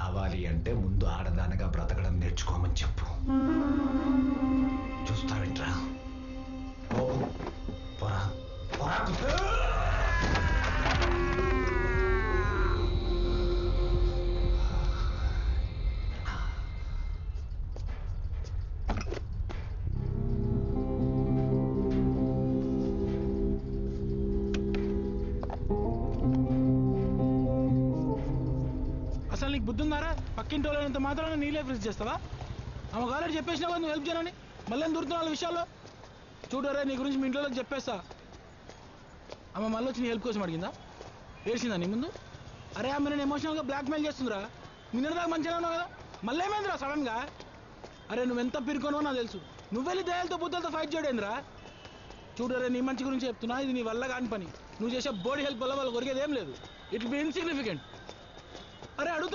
కావాలి అంటే ముందు ఆడదానగా బ్రతకడం నేర్చుకోమని చెప్పు. చూస్తావేంట్రా? పోరా పోరా. అసలు నీకు బుద్ధి ఉందారా? పక్కింటి వాళ్ళంత మాత్రాన నీళ్ళే ఫ్రిజ్ చేస్తావా? ఆమె కాలేజ్ చెప్పేసినావా నువ్వు హెల్ప్ చేయనని? మళ్ళీ దూరుతున్నా వాళ్ళ విషయాల్లో. చూడరే, నీ గురించి మీ ఇంట్లోకి చెప్పేస్తా. ఆమె మళ్ళీ వచ్చి నీ హెల్ప్ కోసం అడిగిందా? ఏడ్చిందా నీ ముందు? అరే ఆమె నేను ఎమోషనల్గా బ్లాక్మెయిల్ చేస్తుందిరా. నిన్నటిదాకా మంచిగా ఉన్నావు కదా, మళ్ళీ ఏమైందిరా సడన్గా? అరే నువ్వెంత పిరుకోనో నాకు తెలుసు. నువ్వెళ్ళి దయాలతో బుద్ధలతో ఫైట్ చేయడేంద్రా? చూడరే, నీ మంచి గురించి చెప్తున్నా, ఇది నీ వల్ల కాని పని. నువ్వు చేసే బాడీ హెల్ప్ వల్ల వాళ్ళు కొరిగేది ఏం లేదు. It be insignificant. అరే అడుగుతా